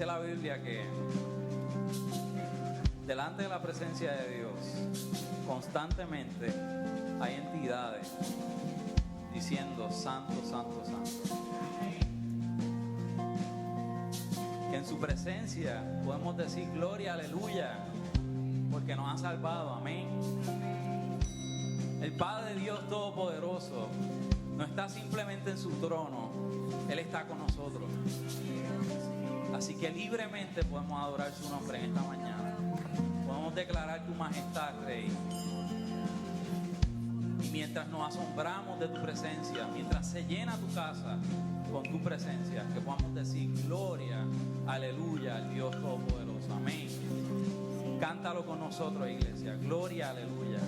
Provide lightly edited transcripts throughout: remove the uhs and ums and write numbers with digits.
Dice la Biblia que delante de la presencia de Dios constantemente hay entidades diciendo santo, santo, santo. Que en su presencia podemos decir gloria, aleluya, porque nos ha salvado, amén. El Padre Dios Todopoderoso no está simplemente en su trono, Él está con nosotros. Así que libremente podemos adorar su nombre en esta mañana. Podemos declarar tu majestad, Rey. Y mientras nos asombramos de tu presencia, mientras se llena tu casa con tu presencia, que podamos decir gloria, aleluya al Dios Todopoderoso, amén. Cántalo con nosotros, iglesia, gloria, aleluya.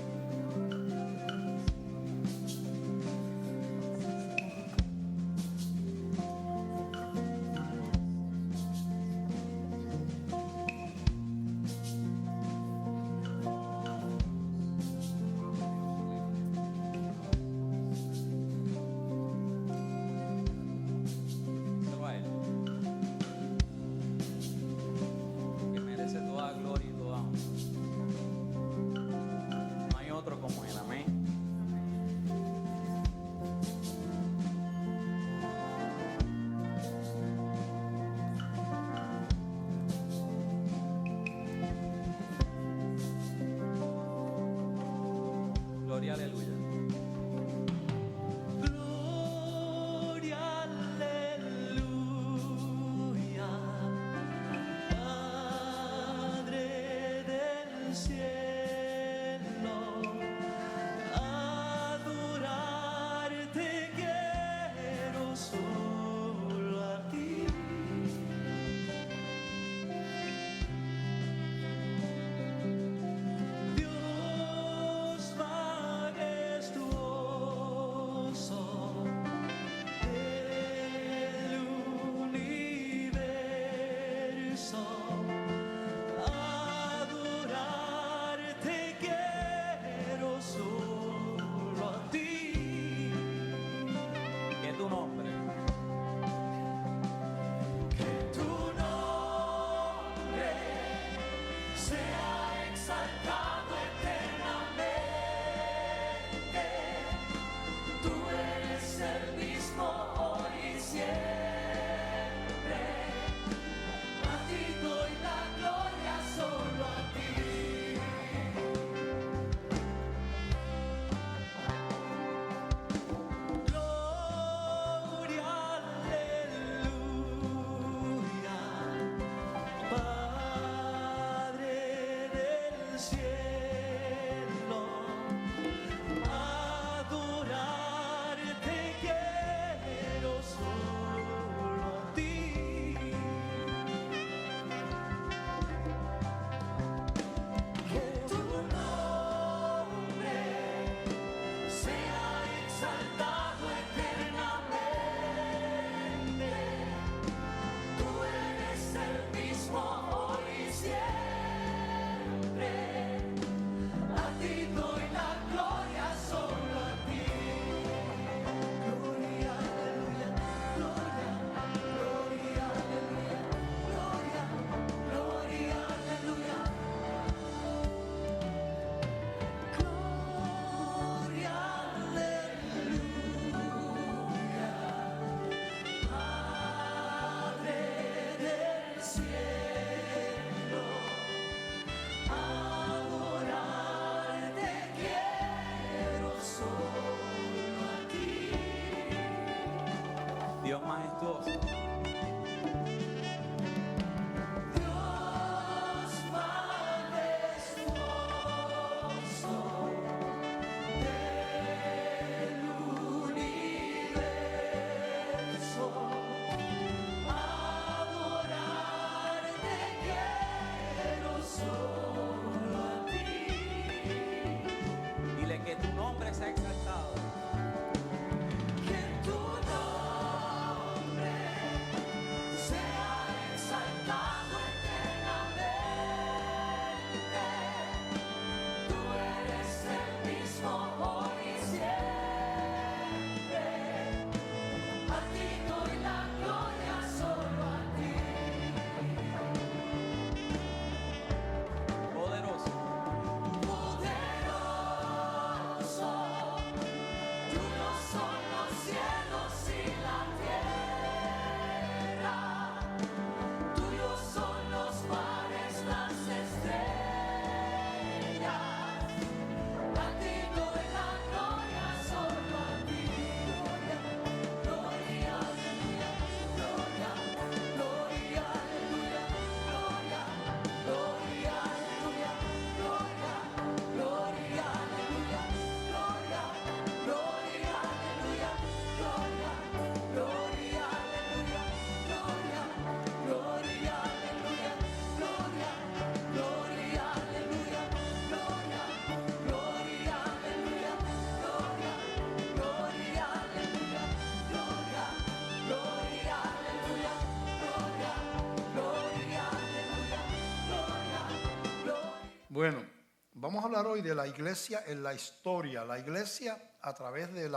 Bueno, vamos a hablar hoy de la iglesia en la historia. La iglesia a través de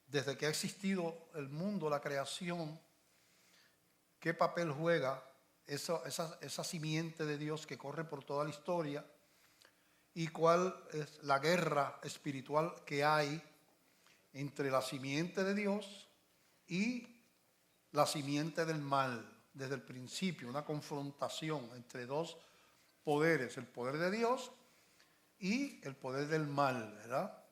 desde que ha existido el mundo, la creación, qué papel juega esa simiente de Dios que corre por toda la historia y cuál es la guerra espiritual que hay entre la simiente de Dios y la simiente del mal. Desde el principio, una confrontación entre dos poderes, el poder de Dios y el poder del mal, ¿verdad?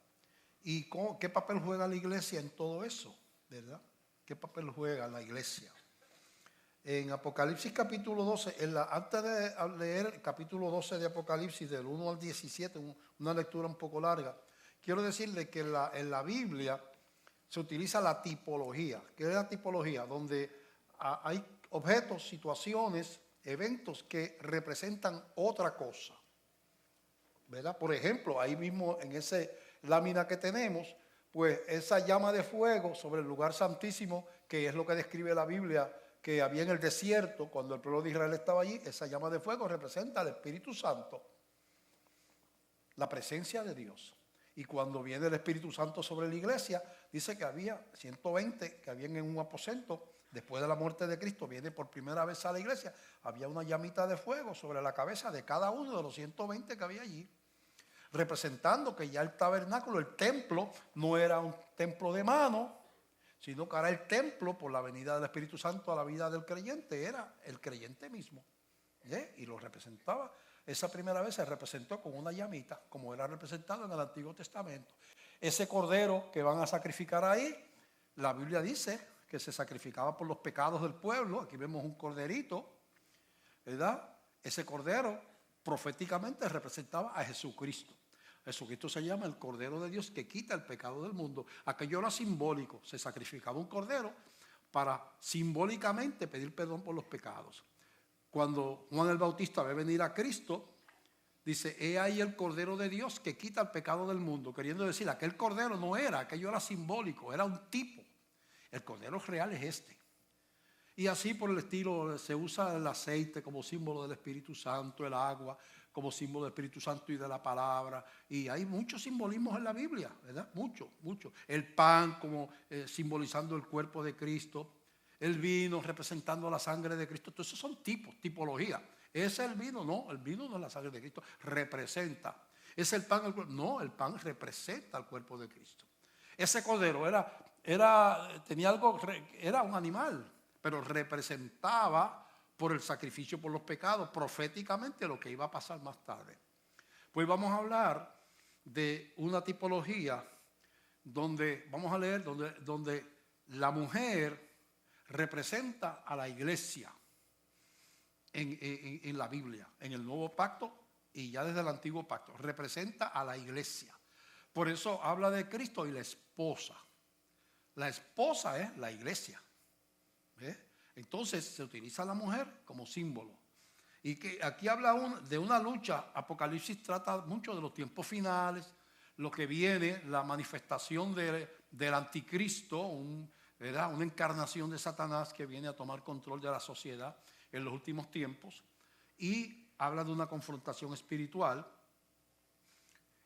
¿Y qué papel juega la iglesia en todo eso, verdad? ¿Qué papel juega la iglesia? En Apocalipsis capítulo 12, antes de leer el capítulo 12 de Apocalipsis, del 1 al 17, una lectura un poco larga, quiero decirle que en la Biblia se utiliza la tipología. ¿Qué es la tipología? Donde hay objetos, situaciones, eventos que representan otra cosa, ¿verdad? Por ejemplo, ahí mismo en esa lámina que tenemos, pues esa llama de fuego sobre el lugar santísimo, que es lo que describe la Biblia, que había en el desierto cuando el pueblo de Israel estaba allí. Esa llama de fuego representa al Espíritu Santo, la presencia de Dios. Y cuando viene el Espíritu Santo sobre la iglesia, dice que había 120 que habían en un aposento. Después de la muerte de Cristo, viene por primera vez a la iglesia, había una llamita de fuego sobre la cabeza de cada uno de los 120 que había allí, representando que ya el tabernáculo, el templo, no era un templo de mano, sino que era el templo por la venida del Espíritu Santo a la vida del creyente, era el creyente mismo. Y lo representaba. Esa primera vez se representó con una llamita, como era representado en el Antiguo Testamento. Ese cordero que van a sacrificar ahí, la Biblia dice que se sacrificaba por los pecados del pueblo. Aquí vemos un corderito, ¿verdad? Ese cordero proféticamente representaba a Jesucristo. Jesucristo se llama el Cordero de Dios que quita el pecado del mundo. Aquello era simbólico. Se sacrificaba un cordero para simbólicamente pedir perdón por los pecados. Cuando Juan el Bautista ve venir a Cristo, dice: he ahí el Cordero de Dios que quita el pecado del mundo. Queriendo decir, aquel cordero no era, aquello era simbólico, era un tipo. El cordero real es este. Y así por el estilo se usa el aceite como símbolo del Espíritu Santo, el agua como símbolo del Espíritu Santo y de la palabra. Y hay muchos simbolismos en la Biblia, ¿verdad? Mucho. El pan como simbolizando el cuerpo de Cristo. El vino representando la sangre de Cristo. Entonces son tipología. ¿Es el vino? No, el vino no es la sangre de Cristo. Representa. ¿Es el pan el cuerpo? No, el pan representa el cuerpo de Cristo. Ese cordero tenía algo, era un animal, pero representaba por el sacrificio por los pecados, proféticamente lo que iba a pasar más tarde. Pues vamos a hablar de una tipología donde, vamos a leer, donde la mujer representa a la iglesia en la Biblia, en el Nuevo Pacto y ya desde el Antiguo Pacto, representa a la iglesia. Por eso habla de Cristo y la esposa. La esposa es la iglesia. Entonces se utiliza a la mujer como símbolo. Y que aquí habla de una lucha. Apocalipsis trata mucho de los tiempos finales, lo que viene, la manifestación del anticristo, una encarnación de Satanás que viene a tomar control de la sociedad en los últimos tiempos. Y habla de una confrontación espiritual.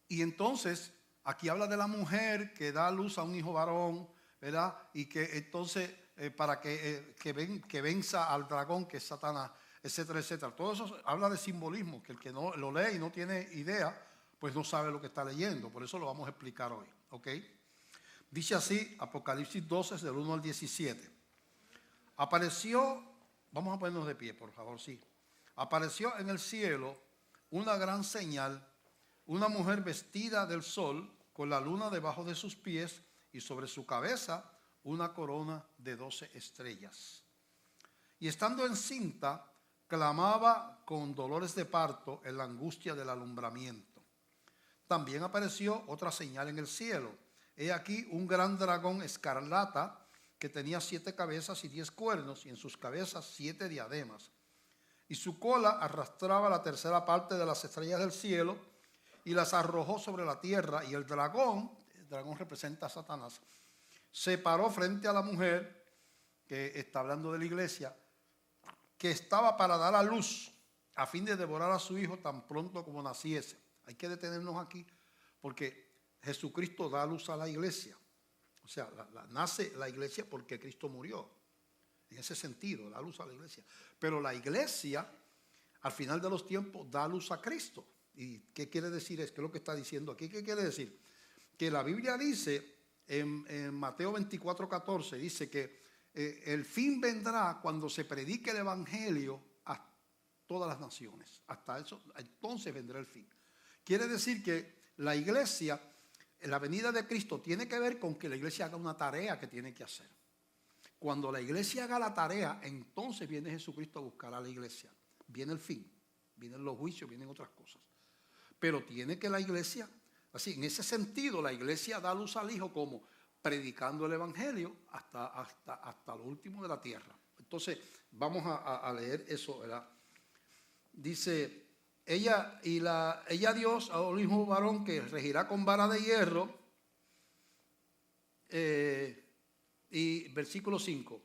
Y entonces aquí habla de la mujer que da luz a un hijo varón, ¿verdad? Y que entonces para que venza al dragón que es Satanás, etcétera, etcétera. Todo eso habla de simbolismo, que el que no lo lee y no tiene idea, pues no sabe lo que está leyendo. Por eso lo vamos a explicar hoy, ¿ok? Dice así, Apocalipsis 12, del 1 al 17. Apareció, vamos a ponernos de pie, por favor, sí. Apareció en el cielo una gran señal, una mujer vestida del sol, con la luna debajo de sus pies y sobre su cabeza una corona de 12 estrellas. Y estando encinta, clamaba con dolores de parto en la angustia del alumbramiento. También apareció otra señal en el cielo. He aquí un gran dragón escarlata que tenía 7 cabezas y 10 cuernos, y en sus cabezas 7 diademas. Y su cola arrastraba la tercera parte de las estrellas del cielo y las arrojó sobre la tierra. Y el dragón representa a Satanás, se paró frente a la mujer, que está hablando de la iglesia, que estaba para dar a luz a fin de devorar a su hijo tan pronto como naciese. Hay que detenernos aquí porque Jesucristo da luz a la iglesia. O sea, nace la iglesia porque Cristo murió. En ese sentido, da luz a la iglesia. Pero la iglesia, al final de los tiempos, da luz a Cristo. ¿Y qué quiere decir? ¿Qué es lo que está diciendo aquí? ¿Qué quiere decir? Que la Biblia dice en Mateo 24:14, dice que el fin vendrá cuando se predique el evangelio a todas las naciones. Hasta eso, entonces vendrá el fin. Quiere decir que la iglesia, la venida de Cristo, tiene que ver con que la iglesia haga una tarea que tiene que hacer. Cuando la iglesia haga la tarea, entonces viene Jesucristo a buscar a la iglesia. Viene el fin, vienen los juicios, vienen otras cosas. Pero tiene que la iglesia, así, en ese sentido, la iglesia da luz al Hijo como predicando el evangelio hasta lo último de la tierra. Entonces, vamos a leer eso, ¿verdad? Dice, ella Dios a un hijo varón que regirá con vara de hierro. Y versículo 5,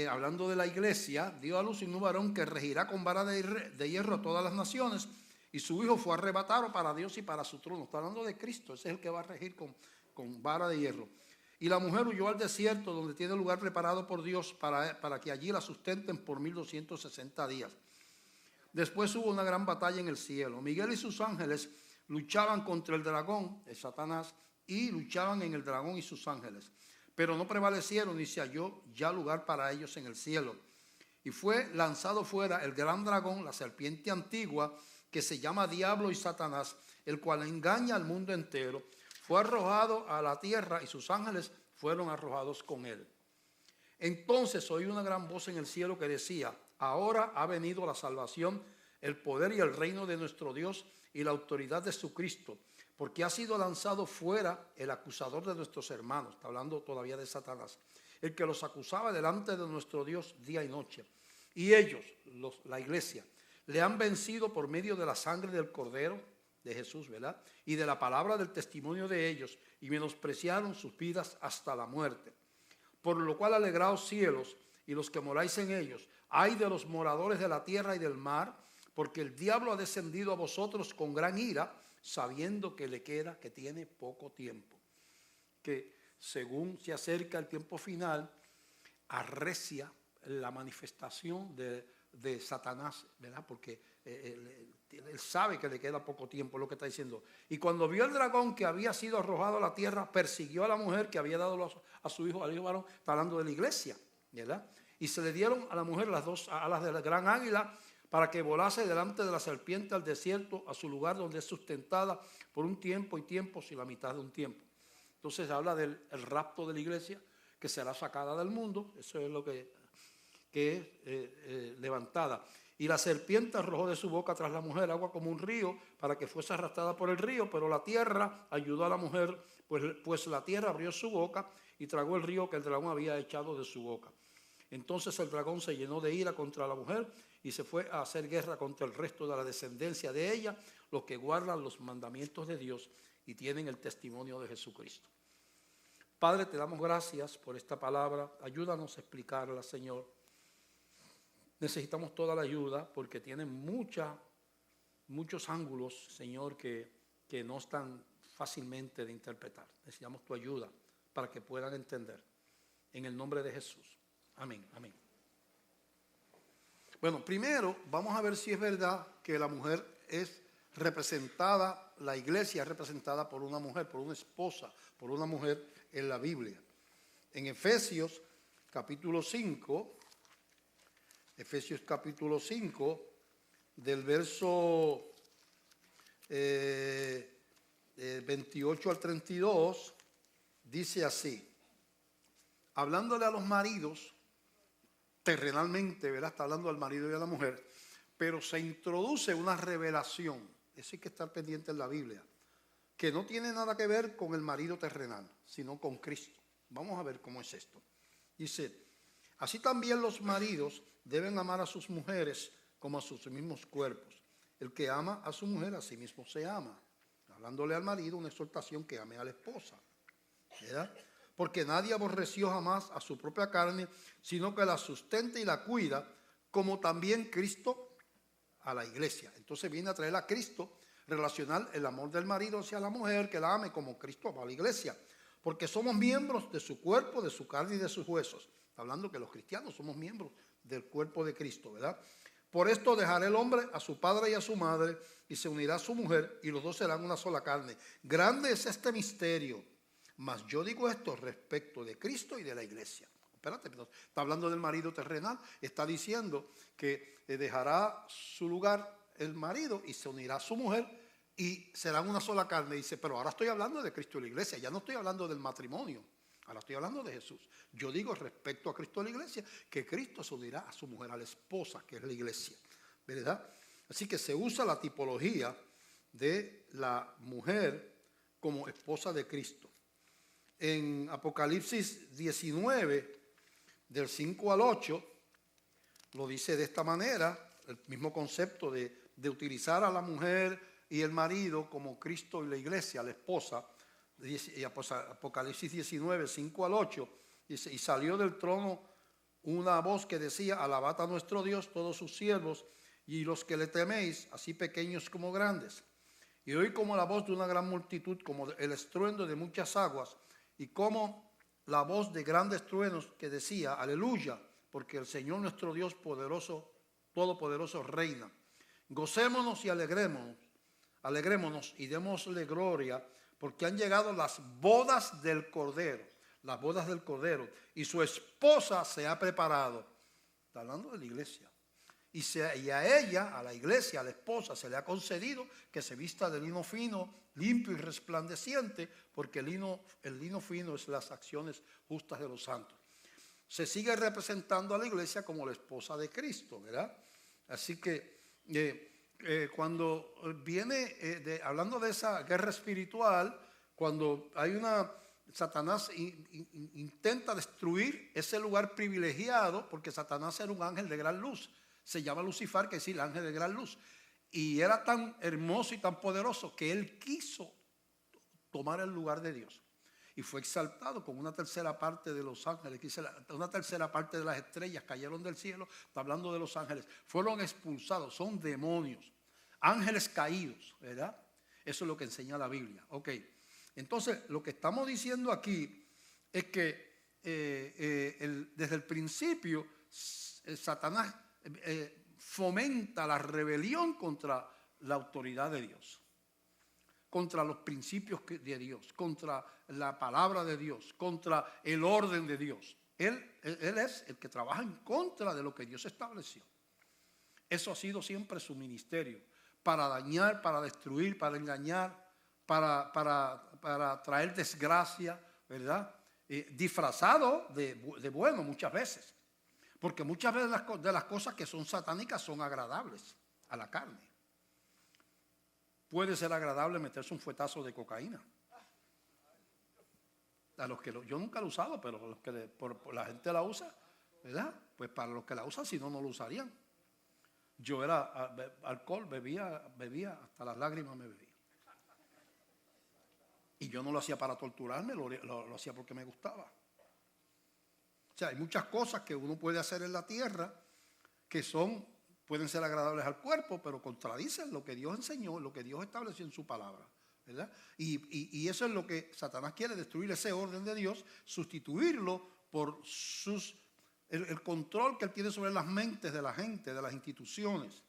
hablando de la iglesia, dio a luz un varón que regirá con vara de hierro a todas las naciones, y su hijo fue arrebatado para Dios y para su trono. Está hablando de Cristo, ese es el que va a regir con vara de hierro. Y la mujer huyó al desierto, donde tiene lugar preparado por Dios para que allí la sustenten por 1260 días. Después hubo una gran batalla en el cielo. Miguel y sus ángeles luchaban contra el dragón, el Satanás, y luchaban en el dragón y sus ángeles. Pero no prevalecieron, ni se halló ya lugar para ellos en el cielo. Y fue lanzado fuera el gran dragón, la serpiente antigua, que se llama Diablo y Satanás, el cual engaña al mundo entero. Fue arrojado a la tierra y sus ángeles fueron arrojados con él. Entonces oí una gran voz en el cielo que decía, ahora ha venido la salvación, el poder y el reino de nuestro Dios y la autoridad de su Cristo, porque ha sido lanzado fuera el acusador de nuestros hermanos. Está hablando todavía de Satanás, el que los acusaba delante de nuestro Dios día y noche. Y ellos, la iglesia, le han vencido por medio de la sangre del Cordero, de Jesús, ¿verdad? Y de la palabra del testimonio de ellos, y menospreciaron sus vidas hasta la muerte. Por lo cual alegraos cielos y los que moráis en ellos. Ay de los moradores de la tierra y del mar, porque el diablo ha descendido a vosotros con gran ira, sabiendo que que tiene poco tiempo. Que según se acerca el tiempo final, arrecia la manifestación de Satanás, ¿verdad? Porque él sabe que le queda poco tiempo, es lo que está diciendo. Y cuando vio el dragón que había sido arrojado a la tierra, persiguió a la mujer que había dado a su hijo, al hijo varón. Está hablando de la iglesia, ¿verdad? Y se le dieron a la mujer las dos alas de la gran águila para que volase delante de la serpiente al desierto, a su lugar donde es sustentada por un tiempo y tiempos y la mitad de un tiempo. Entonces habla del rapto de la iglesia, que será sacada del mundo. Eso es lo que es levantada. Y la serpiente arrojó de su boca tras la mujer agua como un río, para que fuese arrastrada por el río, pero la tierra ayudó a la mujer, pues la tierra abrió su boca y tragó el río que el dragón había echado de su boca. Entonces el dragón se llenó de ira contra la mujer y se fue a hacer guerra contra el resto de la descendencia de ella, los que guardan los mandamientos de Dios y tienen el testimonio de Jesucristo. Padre, te damos gracias por esta palabra. Ayúdanos a explicarla, Señor. Necesitamos toda la ayuda porque tiene muchos ángulos, Señor, que no están fácilmente de interpretar. Necesitamos tu ayuda para que puedan entender. En el nombre de Jesús. Amén, amén. Bueno, primero vamos a ver si es verdad que la mujer es representada, la iglesia es representada por una mujer, por una esposa, por una mujer en la Biblia. En Efesios capítulo 5, del verso 28 al 32, dice así, hablándole a los maridos, terrenalmente, ¿verdad? Está hablando al marido y a la mujer, pero se introduce una revelación, eso hay que estar pendiente en la Biblia, que no tiene nada que ver con el marido terrenal, sino con Cristo. Vamos a ver cómo es esto. Dice, así también los maridos deben amar a sus mujeres como a sus mismos cuerpos. El que ama a su mujer, a sí mismo se ama. Hablándole al marido, una exhortación que ame a la esposa, ¿verdad? Porque nadie aborreció jamás a su propia carne, sino que la sustenta y la cuida, como también Cristo a la iglesia. Entonces viene a traer a Cristo, relacionar el amor del marido hacia la mujer, que la ame como Cristo ama a la iglesia. Porque somos miembros de su cuerpo, de su carne y de sus huesos. Está hablando que los cristianos somos miembros del cuerpo de Cristo, ¿verdad? Por esto dejará el hombre a su padre y a su madre y se unirá a su mujer y los dos serán una sola carne. Grande es este misterio, mas yo digo esto respecto de Cristo y de la iglesia. Espérate, está hablando del marido terrenal, está diciendo que dejará su lugar el marido y se unirá a su mujer y serán una sola carne. Dice, pero ahora estoy hablando de Cristo y la iglesia, ya no estoy hablando del matrimonio, ahora estoy hablando de Jesús. Yo digo respecto a Cristo y la iglesia que Cristo se unirá a su mujer, a la esposa que es la iglesia, ¿verdad? Así que se usa la tipología de la mujer como esposa de Cristo. En Apocalipsis 19, del 5 al 8, lo dice de esta manera, el mismo concepto de utilizar a la mujer y el marido como Cristo y la iglesia, la esposa. Y Apocalipsis 19, 5 al 8, dice, y salió del trono una voz que decía, alabad a nuestro Dios todos sus siervos y los que le teméis, así pequeños como grandes. Y oí como la voz de una gran multitud, como el estruendo de muchas aguas, y como la voz de grandes truenos que decía, aleluya, porque el Señor nuestro Dios poderoso, todopoderoso reina. Gocémonos y alegrémonos y démosle gloria, porque han llegado las bodas del Cordero, y su esposa se ha preparado. Está hablando de la iglesia. Y a ella, a la iglesia, a la esposa, se le ha concedido que se vista de lino fino, limpio y resplandeciente, porque el lino fino es las acciones justas de los santos. Se sigue representando a la iglesia como la esposa de Cristo, ¿verdad? Así que cuando viene hablando de esa guerra espiritual, cuando hay Satanás intenta destruir ese lugar privilegiado, porque Satanás era un ángel de gran luz. Se llama Lucifer, que es decir, el ángel de gran luz. Y era tan hermoso y tan poderoso que él quiso tomar el lugar de Dios. Y fue exaltado con una tercera parte de los ángeles. Una tercera parte de las estrellas cayeron del cielo. Está hablando de los ángeles. Fueron expulsados, son demonios. Ángeles caídos, ¿verdad? Eso es lo que enseña la Biblia. Ok. Entonces, lo que estamos diciendo aquí es que desde el principio Satanás fomenta la rebelión contra la autoridad de Dios, contra los principios de Dios, contra la palabra de Dios, contra el orden de Dios. Él es el que trabaja en contra de lo que Dios estableció. Eso ha sido siempre su ministerio, para dañar, para destruir, para engañar, para traer desgracia, ¿verdad? Disfrazado de bueno muchas veces. Porque muchas veces de las cosas que son satánicas son agradables a la carne. Puede ser agradable meterse un fuetazo de cocaína. Yo nunca lo he usado, pero los que por la gente la usa, ¿verdad? Pues para los que la usan, si no, no lo usarían. Yo era alcohol, bebía hasta las lágrimas me bebía. Y yo no lo hacía para torturarme, lo hacía porque me gustaba. O sea, hay muchas cosas que uno puede hacer en la tierra que pueden ser agradables al cuerpo, pero contradicen lo que Dios enseñó, lo que Dios estableció en su palabra, ¿verdad? Y eso es lo que Satanás quiere, destruir ese orden de Dios, sustituirlo por el control que él tiene sobre las mentes de la gente, de las instituciones.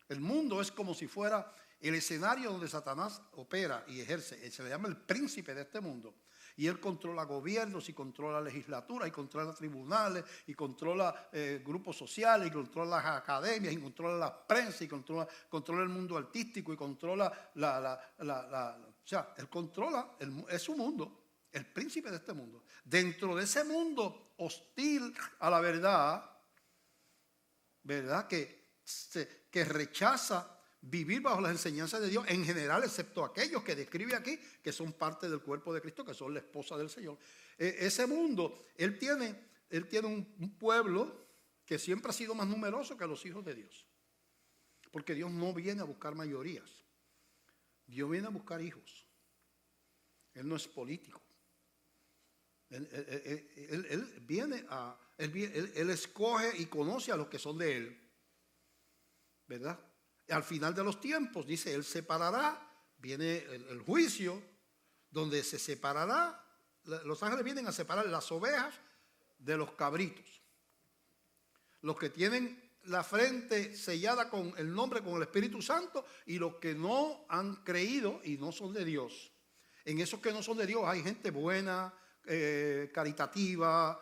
El mundo es como si fuera el escenario donde Satanás opera y ejerce. Se le llama el príncipe de este mundo. Y él controla gobiernos y controla legislaturas y controla tribunales y controla grupos sociales y controla las academias y controla la prensa y controla el mundo artístico y controla o sea, él controla, es su mundo, el príncipe de este mundo. Dentro de ese mundo hostil a la verdad, que rechaza vivir bajo las enseñanzas de Dios en general, excepto aquellos que describe aquí, que son parte del cuerpo de Cristo, que son la esposa del Señor. Ese mundo, él tiene un pueblo que siempre ha sido más numeroso que los hijos de Dios. Porque Dios no viene a buscar mayorías. Dios viene a buscar hijos. Él no es político. Él viene él escoge y conoce a los que son de él. ¿Verdad? al final de los tiempos, dice, Él separará, viene el juicio, donde se separará, los ángeles vienen a separar las ovejas de los cabritos. Los que tienen la frente sellada con el nombre, con el Espíritu Santo, y los que no han creído y no son de Dios. En esos que no son de Dios hay gente buena, caritativa,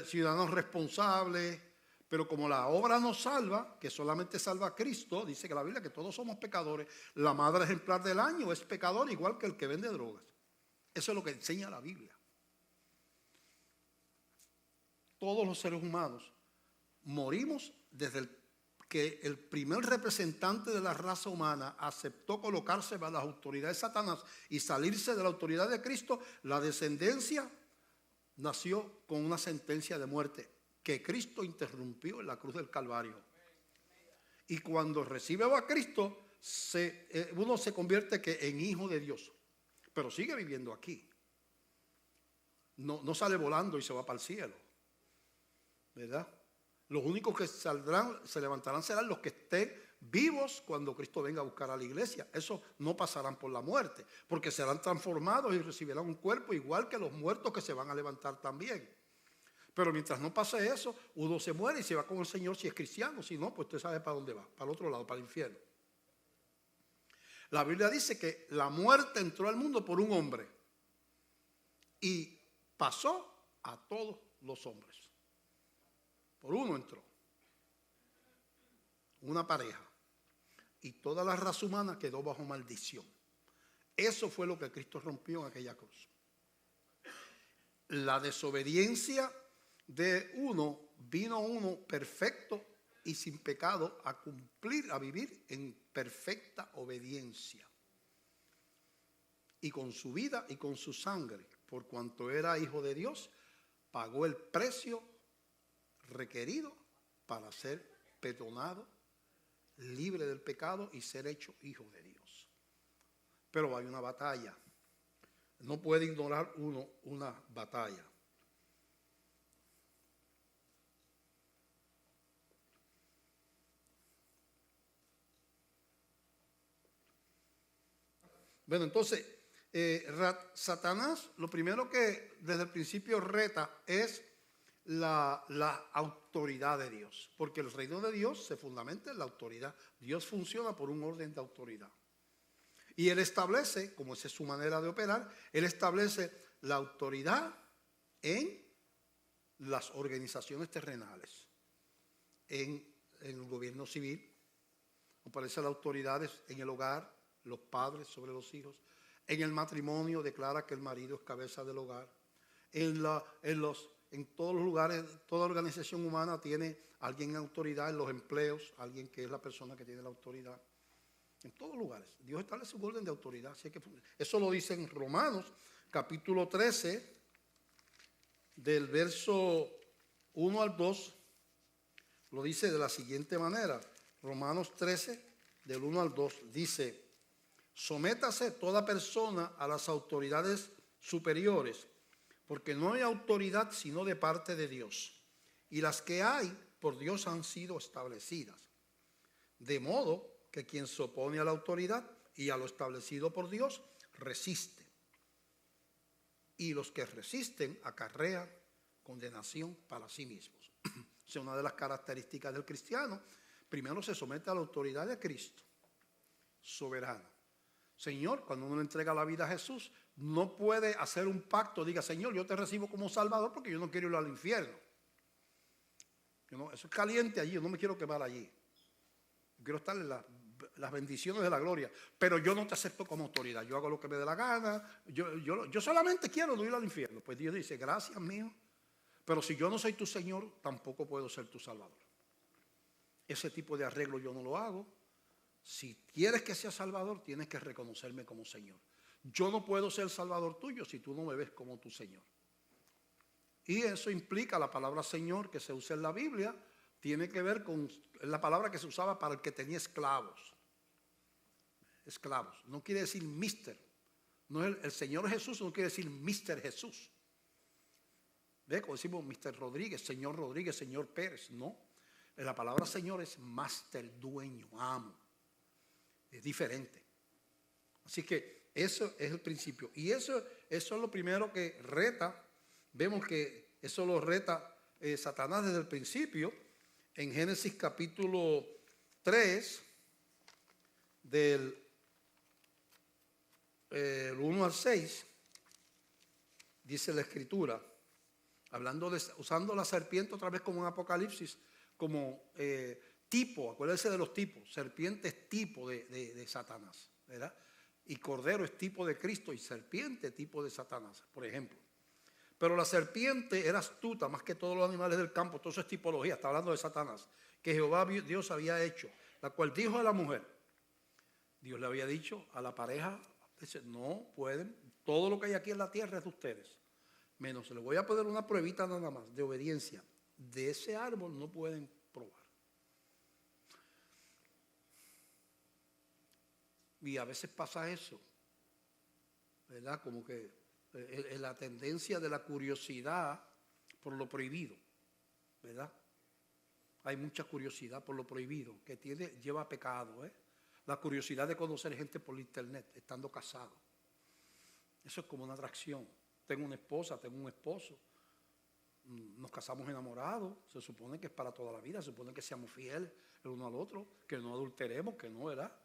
ciudadanos responsables, pero como la obra nos salva, que solamente salva a Cristo, dice que la Biblia que todos somos pecadores, la madre ejemplar del año es pecador igual que el que vende drogas. Eso es lo que enseña la Biblia. Todos los seres humanos morimos desde que el primer representante de la raza humana aceptó colocarse bajo la autoridad de Satanás y salirse de la autoridad de Cristo. La descendencia nació con una sentencia de muerte que Cristo interrumpió en la cruz del Calvario. Y cuando recibe a Cristo, uno se convierte en hijo de Dios, pero sigue viviendo aquí. No sale volando y se va para el cielo, ¿verdad? Los únicos que saldrán, se levantarán, serán los que estén vivos cuando Cristo venga a buscar a la iglesia. Esos no pasarán por la muerte, porque serán transformados y recibirán un cuerpo igual que los muertos que se van a levantar también. Pero mientras no pase eso, uno se muere y se va con el Señor si es cristiano. Si no, pues usted sabe para dónde va, para el otro lado, para el infierno. La Biblia dice que la muerte entró al mundo por un hombre y pasó a todos los hombres. Por uno entró, una pareja, y toda la raza humana quedó bajo maldición. Eso fue lo que Cristo rompió en aquella cruz. La desobediencia de uno, vino uno perfecto y sin pecado a cumplir, a vivir en perfecta obediencia. Y con su vida y con su sangre, por cuanto era hijo de Dios, pagó el precio requerido para ser perdonado, libre del pecado y ser hecho hijo de Dios. Pero hay una batalla. No puede ignorar uno una batalla. Bueno, entonces, Satanás, lo primero que desde el principio reta es la autoridad de Dios, porque el reino de Dios se fundamenta en la autoridad. Dios funciona por un orden de autoridad. Y Él establece, como esa es su manera de operar, Él establece la autoridad en las organizaciones terrenales, en el gobierno civil, aparece la autoridad en el hogar, los padres sobre los hijos, en el matrimonio declara que el marido es cabeza del hogar, en todos los lugares, toda organización humana tiene alguien en autoridad, en los empleos, alguien que es la persona que tiene la autoridad. En todos lugares. Dios establece un orden de autoridad. Así que eso lo dice en Romanos, capítulo 13, del verso 1 al 2, lo dice de la siguiente manera. Romanos 13, del 1 al 2, dice: sométase toda persona a las autoridades superiores, porque no hay autoridad sino de parte de Dios, y las que hay por Dios han sido establecidas. De modo que quien se opone a la autoridad y a lo establecido por Dios, resiste. Y los que resisten acarrean condenación para sí mismos. O sea, una de las características del cristiano, primero se somete a la autoridad de Cristo, soberano. Señor, cuando uno le entrega la vida a Jesús, no puede hacer un pacto, diga: Señor, yo te recibo como Salvador porque yo no quiero ir al infierno. Eso es caliente allí, yo no me quiero quemar allí. Yo quiero estar en las bendiciones de la gloria, pero yo no te acepto como autoridad. Yo hago lo que me dé la gana. Yo solamente quiero no ir al infierno. Pues Dios dice: gracias mío, pero si yo no soy tu Señor, tampoco puedo ser tu Salvador. Ese tipo de arreglo yo no lo hago. Si quieres que sea Salvador, tienes que reconocerme como Señor. Yo no puedo ser Salvador tuyo si tú no me ves como tu Señor. Y eso implica la palabra Señor que se usa en la Biblia, tiene que ver con la palabra que se usaba para el que tenía esclavos. Esclavos. No quiere decir mister. No es el Señor Jesús no quiere decir Mister Jesús. ¿Ve? Como decimos Mister Rodríguez, Señor Pérez. No. La palabra Señor es máster, dueño, amo. Es diferente. Así que eso es el principio. Y eso es lo primero que reta. Vemos que eso lo reta Satanás desde el principio. En Génesis capítulo 3, del 1 al 6, dice la Escritura, usando la serpiente otra vez como un Apocalipsis, como tipo, acuérdense de los tipos. Serpiente es tipo de Satanás, ¿verdad? Y cordero es tipo de Cristo y serpiente tipo de Satanás, por ejemplo. Pero la serpiente era astuta más que todos los animales del campo. Todo eso es tipología, está hablando de Satanás, que Jehová Dios había hecho, la cual dijo a la mujer, Dios le había dicho a la pareja, dice, no pueden, todo lo que hay aquí en la tierra es de ustedes, menos le voy a poner una pruebita nada más de obediencia. De ese árbol no pueden probar. Y a veces pasa eso, ¿verdad? Como que la tendencia de la curiosidad por lo prohibido, ¿verdad? Hay mucha curiosidad por lo prohibido que lleva a pecado, ¿eh? La curiosidad de conocer gente por internet, estando casado. Eso es como una atracción. Tengo una esposa, tengo un esposo. Nos casamos enamorados. Se supone que es para toda la vida. Se supone que seamos fieles el uno al otro, que no adulteremos, que no, ¿verdad?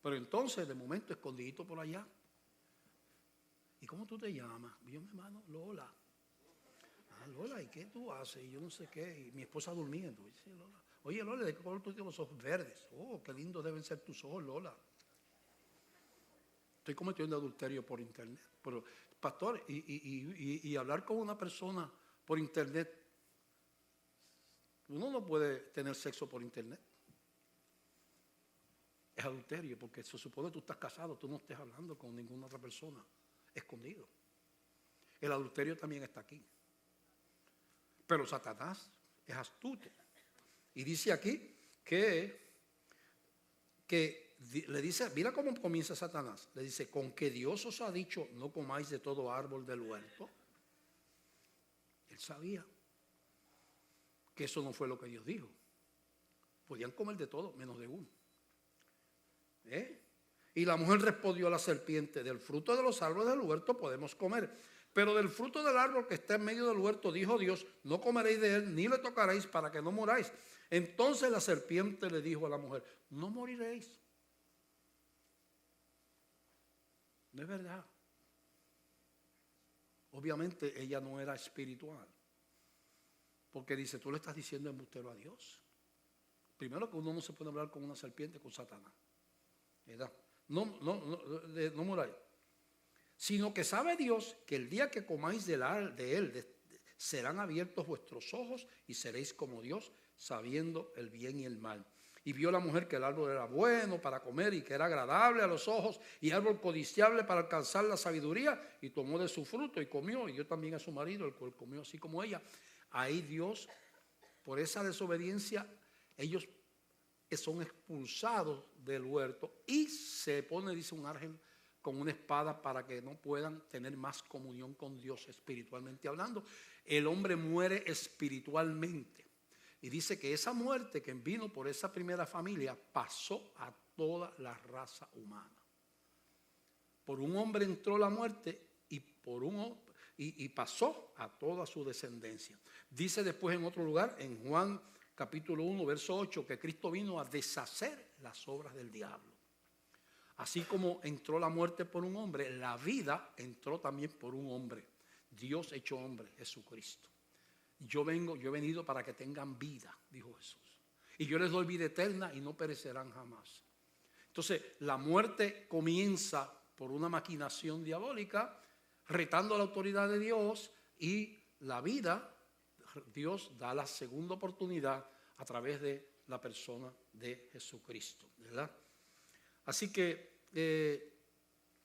Pero entonces, de momento, escondidito por allá. ¿Y cómo tú te llamas? Yo me llamo Lola. Ah, Lola, ¿y qué tú haces? Y yo no sé qué. Y mi esposa durmiendo. Y dice, Lola, oye, Lola, ¿de qué color tú tienes los ojos verdes? Oh, qué lindos deben ser tus ojos, Lola. Estoy cometiendo adulterio por internet. Pero, pastor, y hablar con una persona por internet, uno no puede tener sexo por internet. Es adulterio, porque se supone que tú estás casado, tú no estés hablando con ninguna otra persona, escondido. El adulterio también está aquí. Pero Satanás es astuto. Y dice aquí que le dice, mira cómo comienza Satanás. Le dice, con que Dios os ha dicho, no comáis de todo árbol del huerto. Él sabía que eso no fue lo que Dios dijo. Podían comer de todo, menos de uno. Y la mujer respondió a la serpiente, del fruto de los árboles del huerto podemos comer, pero del fruto del árbol que está en medio del huerto, dijo Dios, no comeréis de él, ni le tocaréis para que no moráis. Entonces la serpiente le dijo a la mujer, no moriréis. No es verdad. Obviamente ella no era espiritual, porque dice, tú le estás diciendo embustero a Dios. Primero que uno no se puede hablar con una serpiente, con Satanás, ¿verdad? No moráis. Sino que sabe Dios que el día que comáis de él, serán abiertos vuestros ojos y seréis como Dios, sabiendo el bien y el mal. Y vio la mujer que el árbol era bueno para comer y que era agradable a los ojos y árbol codiciable para alcanzar la sabiduría, y tomó de su fruto y comió, y dio también a su marido, el cual comió así como ella. Ahí Dios, por esa desobediencia, ellos son expulsados del huerto y se pone, dice, un ángel con una espada para que no puedan tener más comunión con Dios espiritualmente hablando. El hombre muere espiritualmente. Y dice que esa muerte que vino por esa primera familia pasó a toda la raza humana. Por un hombre entró la muerte y pasó a toda su descendencia. Dice después en otro lugar, en Juan capítulo 1, verso 8, que Cristo vino a deshacer las obras del diablo. Así como entró la muerte por un hombre, la vida entró también por un hombre. Dios hecho hombre, Jesucristo. Yo he venido para que tengan vida, dijo Jesús. Y yo les doy vida eterna y no perecerán jamás. Entonces, la muerte comienza por una maquinación diabólica, retando la autoridad de Dios, y la vida, Dios da la segunda oportunidad a través de la persona de Jesucristo, ¿verdad? Así que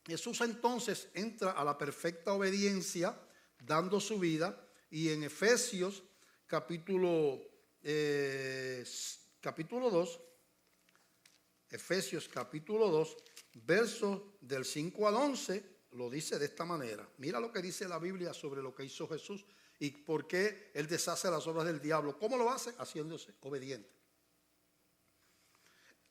Jesús entonces entra a la perfecta obediencia, dando su vida. Y en Efesios capítulo 2, Efesios capítulo 2, versos del 5 al 11, lo dice de esta manera. Mira lo que dice la Biblia sobre lo que hizo Jesús y por qué Él deshace las obras del diablo. ¿Cómo lo hace? Haciéndose obediente.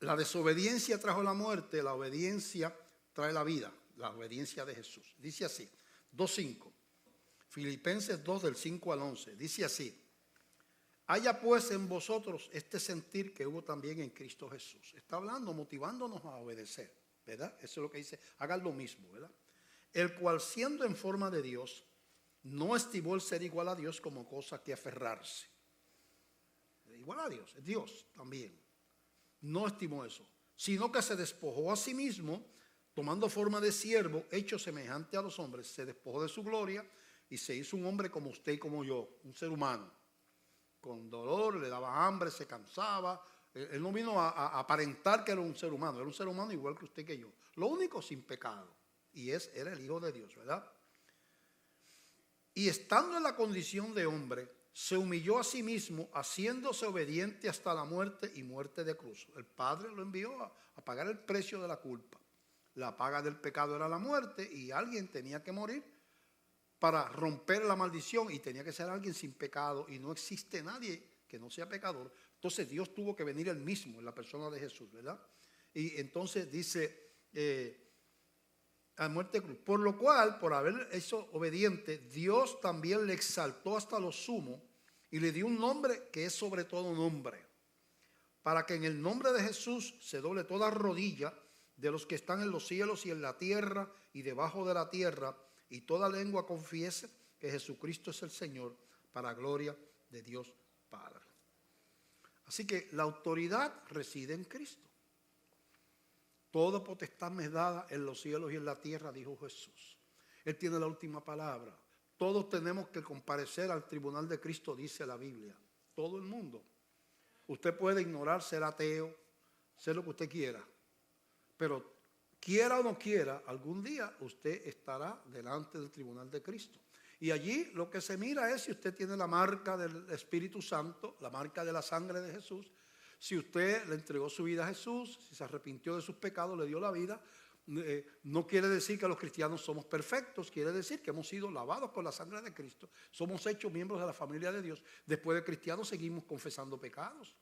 La desobediencia trajo la muerte, la obediencia trae la vida, la obediencia de Jesús. Dice así, 2:5, Filipenses 2 del 5 al 11, dice así: haya pues en vosotros este sentir que hubo también en Cristo Jesús. Está hablando, motivándonos a obedecer, ¿verdad? Eso es lo que dice, hagan lo mismo, ¿verdad? El cual siendo en forma de Dios, no estimó el ser igual a Dios como cosa que aferrarse. Igual a Dios, es Dios también. No estimó eso, sino que se despojó a sí mismo, tomando forma de siervo, hecho semejante a los hombres. Se despojó de su gloria y se hizo un hombre como usted y como yo, un ser humano. Con dolor, le daba hambre, se cansaba. Él no vino a aparentar que era un ser humano igual que usted y que yo. Lo único sin pecado. Y era el Hijo de Dios, ¿verdad? Y estando en la condición de hombre, se humilló a sí mismo, haciéndose obediente hasta la muerte y muerte de cruz. El Padre lo envió a pagar el precio de la culpa. La paga del pecado era la muerte y alguien tenía que morir para romper la maldición, y tenía que ser alguien sin pecado, y no existe nadie que no sea pecador. Entonces Dios tuvo que venir él mismo en la persona de Jesús, ¿verdad? Y entonces dice a muerte de cruz, por lo cual, por haber hecho obediente, Dios también le exaltó hasta lo sumo y le dio un nombre que es sobre todo nombre, para que en el nombre de Jesús se doble toda rodilla de los que están en los cielos y en la tierra y debajo de la tierra, y toda lengua confiese que Jesucristo es el Señor, para gloria de Dios Padre. Así que la autoridad reside en Cristo. Toda potestad me es dada en los cielos y en la tierra, dijo Jesús. Él tiene la última palabra. Todos tenemos que comparecer al tribunal de Cristo, dice la Biblia. Todo el mundo. Usted puede ignorar, ser ateo, ser lo que usted quiera, pero quiera o no quiera, algún día usted estará delante del tribunal de Cristo. Y allí lo que se mira es si usted tiene la marca del Espíritu Santo, la marca de la sangre de Jesús, si usted le entregó su vida a Jesús, si se arrepintió de sus pecados, le dio la vida. No quiere decir que los cristianos somos perfectos, quiere decir que hemos sido lavados con la sangre de Cristo, somos hechos miembros de la familia de Dios. Después de cristianos seguimos confesando pecados.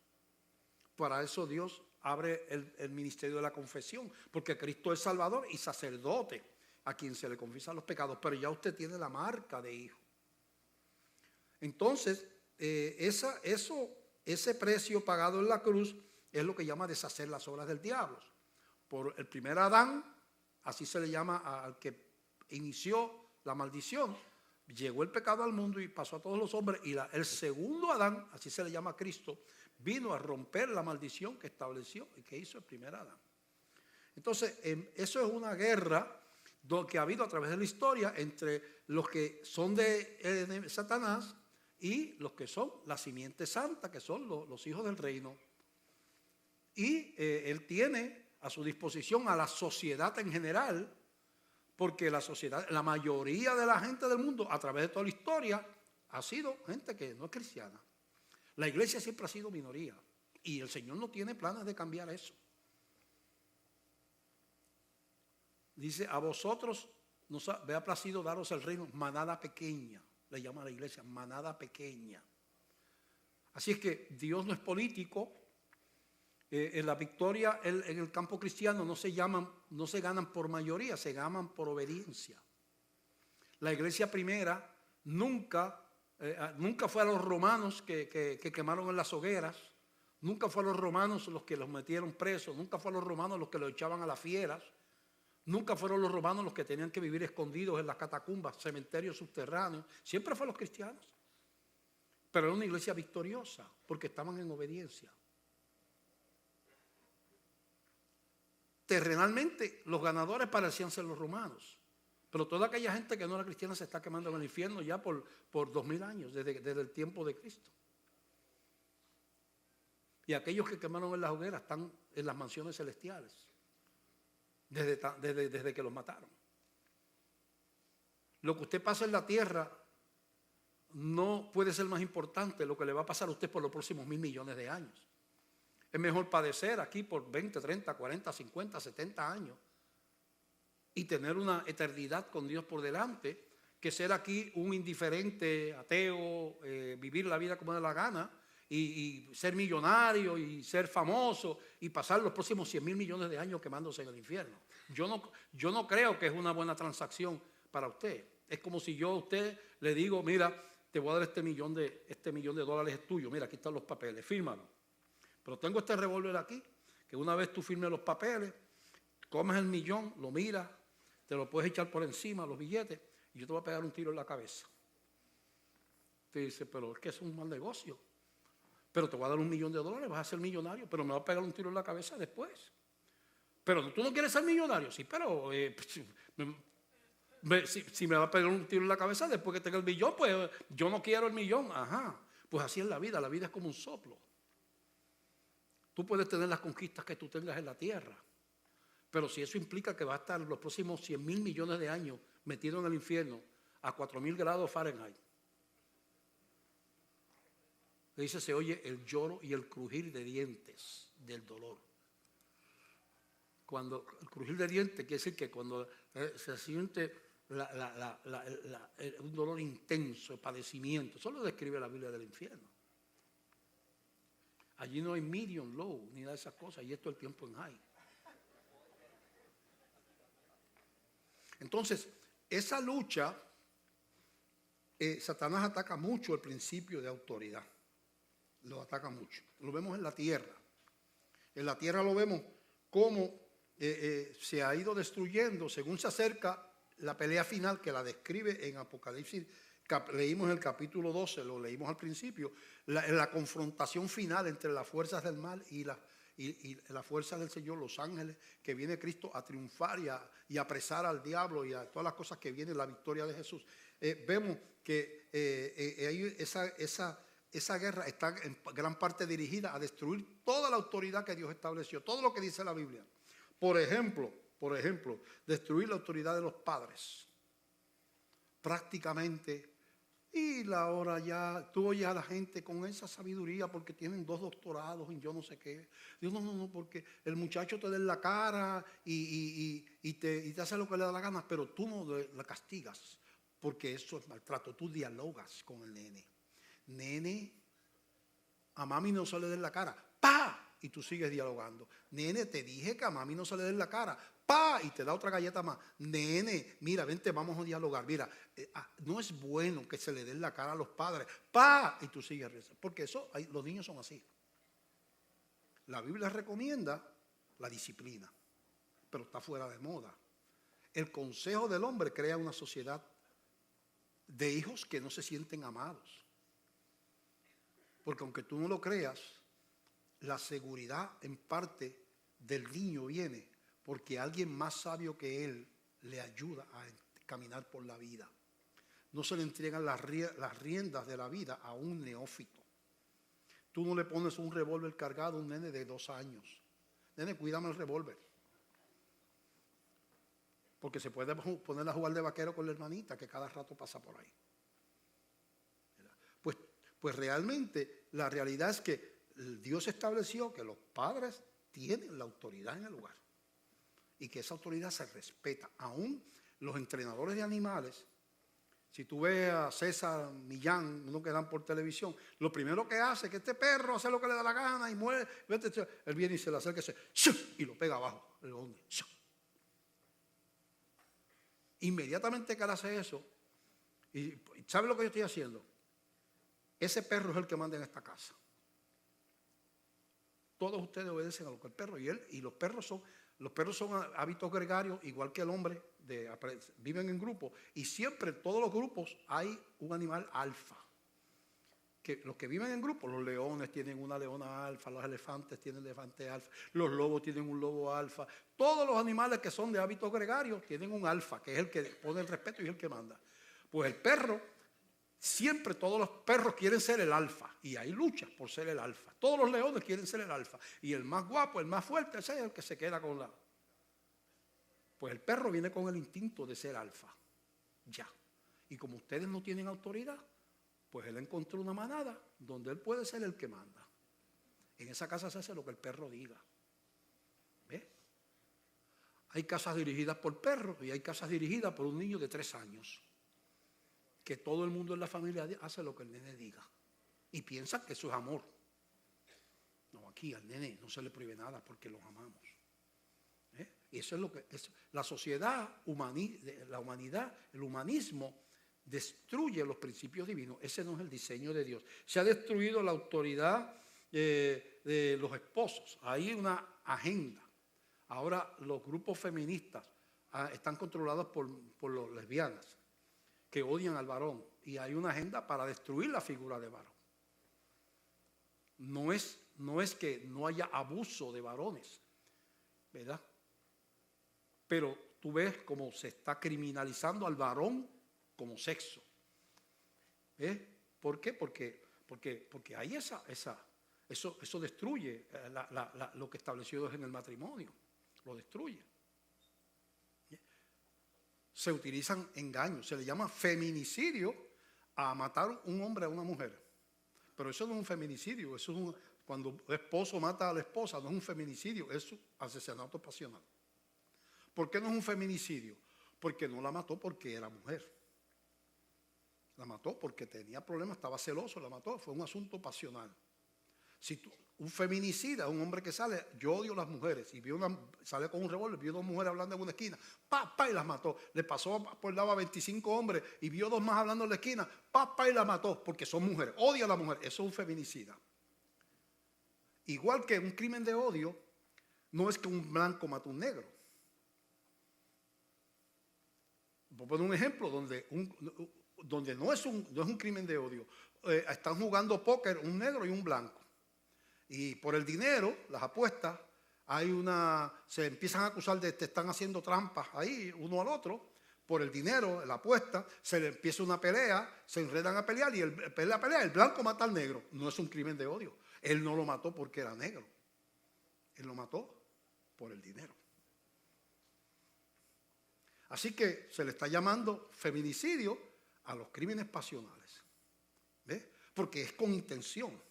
Para eso Dios abre el ministerio de la confesión, porque Cristo es Salvador y sacerdote a quien se le confiesan los pecados, pero ya usted tiene la marca de hijo. Entonces, ese precio pagado en la cruz es lo que llama deshacer las obras del diablo. Por el primer Adán, así se le llama al que inició la maldición, llegó el pecado al mundo y pasó a todos los hombres, y el segundo Adán, así se le llama a Cristo, vino a romper la maldición que estableció y que hizo el primer Adán. Entonces, eso es una guerra que ha habido a través de la historia entre los que son de Satanás y los que son la simiente santa, que son los hijos del reino. Y él tiene a su disposición a la sociedad en general, porque la sociedad, la mayoría de la gente del mundo a través de toda la historia ha sido gente que no es cristiana. La iglesia siempre ha sido minoría y el Señor no tiene planes de cambiar eso. Dice, a vosotros nos ha placido daros el reino, manada pequeña, le llama a la iglesia, manada pequeña. Así es que Dios no es político. En la victoria en el campo cristiano no se ganan por mayoría, se ganan por obediencia. La iglesia primera nunca fue a los romanos que quemaron en las hogueras, nunca fue a los romanos los que los metieron presos, nunca fue a los romanos los que los echaban a las fieras, nunca fueron los romanos los que tenían que vivir escondidos en las catacumbas, cementerios subterráneos, siempre fue a los cristianos. Pero era una iglesia victoriosa porque estaban en obediencia. Terrenalmente, los ganadores parecían ser los romanos, pero toda aquella gente que no era cristiana se está quemando en el infierno ya por 2000 años, desde el tiempo de Cristo. Y aquellos que quemaron en las hogueras están en las mansiones celestiales, desde que los mataron. Lo que usted pasa en la tierra no puede ser más importante lo que le va a pasar a usted por los próximos 1000 millones de años. Es mejor padecer aquí por 20, 30, 40, 50, 70 años y tener una eternidad con Dios por delante, que ser aquí un indiferente, ateo, vivir la vida como de la gana y ser millonario y ser famoso y pasar los próximos 100,000 millones de años quemándose en el infierno. Yo no creo que es una buena transacción para usted. Es como si yo a usted le digo, mira, te voy a dar este millón de dólares es tuyo, mira, aquí están los papeles, fírmalo. Pero tengo este revólver aquí, que una vez tú firmes los papeles, comes el millón, lo miras, te lo puedes echar por encima, los billetes, y yo te voy a pegar un tiro en la cabeza. Te dice, pero es que es un mal negocio. Pero te voy a dar $1 millón, vas a ser millonario, pero me va a pegar un tiro en la cabeza después. Pero tú no quieres ser millonario, sí, pero si me va a pegar un tiro en la cabeza después que tenga el millón, pues yo no quiero el millón. Ajá, pues así es la vida es como un soplo. Tú puedes tener las conquistas que tú tengas en la tierra, pero si eso implica que va a estar los próximos 100,000 millones de años metido en el infierno a 4,000 grados Fahrenheit, dice, se oye el lloro y el crujir de dientes del dolor. Cuando el crujir de dientes quiere decir que cuando se siente un dolor intenso, el padecimiento, eso lo describe la Biblia del infierno. Allí no hay medium, low, ni nada de esas cosas, y esto es el tiempo en high. Entonces, esa lucha, Satanás ataca mucho el principio de autoridad. Lo ataca mucho. Lo vemos en la tierra. En la tierra lo vemos cómo se ha ido destruyendo según se acerca la pelea final que la describe en Apocalipsis. Leímos en el capítulo 12, lo leímos al principio, la confrontación final entre las fuerzas del mal y la fuerza del Señor, los ángeles, que viene Cristo a triunfar y a apresar al diablo y a todas las cosas que vienen, la victoria de Jesús. Vemos que esa guerra está en gran parte dirigida a destruir toda la autoridad que Dios estableció, todo lo que dice la Biblia. Por ejemplo, destruir la autoridad de los padres. Prácticamente, y ahora ya, tú oyes a la gente con esa sabiduría porque tienen 2 doctorados y yo no sé qué. Digo, no, porque el muchacho te da en la cara y te hace lo que le da la gana, pero tú no la castigas, porque eso es maltrato. Tú dialogas con el nene. Nene, a mami no se le dé en la cara, ¡pa! Y tú sigues dialogando. Nene, te dije que a mami no se le dé en la cara, ¡pa! Y te da otra galleta más. Nene, mira, vente, vamos a dialogar. Mira, no es bueno que se le dé en la cara a los padres, ¡pa! Y tú sigues rezando. Porque los niños son así. La Biblia recomienda la disciplina, pero está fuera de moda. El consejo del hombre crea una sociedad de hijos que no se sienten amados. Porque aunque tú no lo creas, la seguridad en parte del niño viene porque alguien más sabio que él le ayuda a caminar por la vida. No se le entregan las riendas de la vida a un neófito. Tú no le pones un revólver cargado a un nene de 2 años. Nene, cuídame el revólver. Porque se puede poner a jugar de vaquero con la hermanita que cada rato pasa por ahí. Pues realmente la realidad es que Dios estableció que los padres tienen la autoridad en el hogar y que esa autoridad se respeta. Aún los entrenadores de animales, si tú ves a César Millán, uno que dan por televisión, lo primero que hace es que este perro hace lo que le da la gana y muere. Él viene y se le acerca y lo pega abajo. Inmediatamente que él hace eso, y ¿sabe lo que yo estoy haciendo? Ese perro es el que manda en esta casa. Todos ustedes obedecen a lo que el perro y los perros son hábitos gregarios, igual que el hombre, viven en grupos, y siempre en todos los grupos hay un animal alfa. Que los que viven en grupos, los leones tienen una leona alfa, los elefantes tienen elefante alfa, los lobos tienen un lobo alfa. Todos los animales que son de hábitos gregarios tienen un alfa, que es el que pone el respeto y es el que manda. Pues el perro, siempre todos los perros quieren ser el alfa y hay luchas por ser el alfa. Todos los leones quieren ser el alfa y el más guapo, el más fuerte, ese es el que se queda con la... Pues el perro viene con el instinto de ser alfa, ya. Y como ustedes no tienen autoridad, pues él encontró una manada donde él puede ser el que manda. En esa casa se hace lo que el perro diga. ¿Ves? Hay casas dirigidas por perros y hay casas dirigidas por un niño de 3 años. Que todo el mundo en la familia hace lo que el nene diga. Y piensa que eso es amor. aquí al nene no se le prohíbe nada porque los amamos. Y eso es lo que es. La sociedad, la humanidad, el humanismo destruye los principios divinos. Ese no es el diseño de Dios. Se ha destruido la autoridad de los esposos. Hay una agenda. Ahora los grupos feministas están controlados por los lesbianas que odian al varón. Y hay una agenda para destruir la figura de varón. No es que no haya abuso de varones, ¿verdad? Pero tú ves cómo se está criminalizando al varón como sexo. ¿Ves? ¿Por qué? Porque hay eso destruye lo que estableció Dios en el matrimonio. Lo destruye. Se utilizan engaños. Se le llama feminicidio a matar un hombre a una mujer. Pero eso no es un feminicidio. Eso es cuando el esposo mata a la esposa, no es un feminicidio, es un asesinato pasional. ¿Por qué no es un feminicidio? Porque no la mató porque era mujer. La mató porque tenía problemas, estaba celoso, la mató. Fue un asunto pasional. Un feminicida, un hombre que sale, yo odio a las mujeres, y sale con un revólver, vio dos mujeres hablando en una esquina, y las mató. Le pasó por el lado a 25 hombres y vio dos más hablando en la esquina, y las mató, porque son mujeres, odia a la mujer. Eso es un feminicida. Igual que un crimen de odio, no es que un blanco mate a un negro. Voy a poner un ejemplo donde no es un crimen de odio. Están jugando póker un negro y un blanco. Y por el dinero, las apuestas, se empiezan a acusar de que están haciendo trampas ahí uno al otro. Por el dinero, la apuesta, se le empieza una pelea, se enredan a pelear y el blanco mata al negro. No es un crimen de odio. Él no lo mató porque era negro. Él lo mató por el dinero. Así que se le está llamando feminicidio a los crímenes pasionales. ¿Ves? Porque es con intención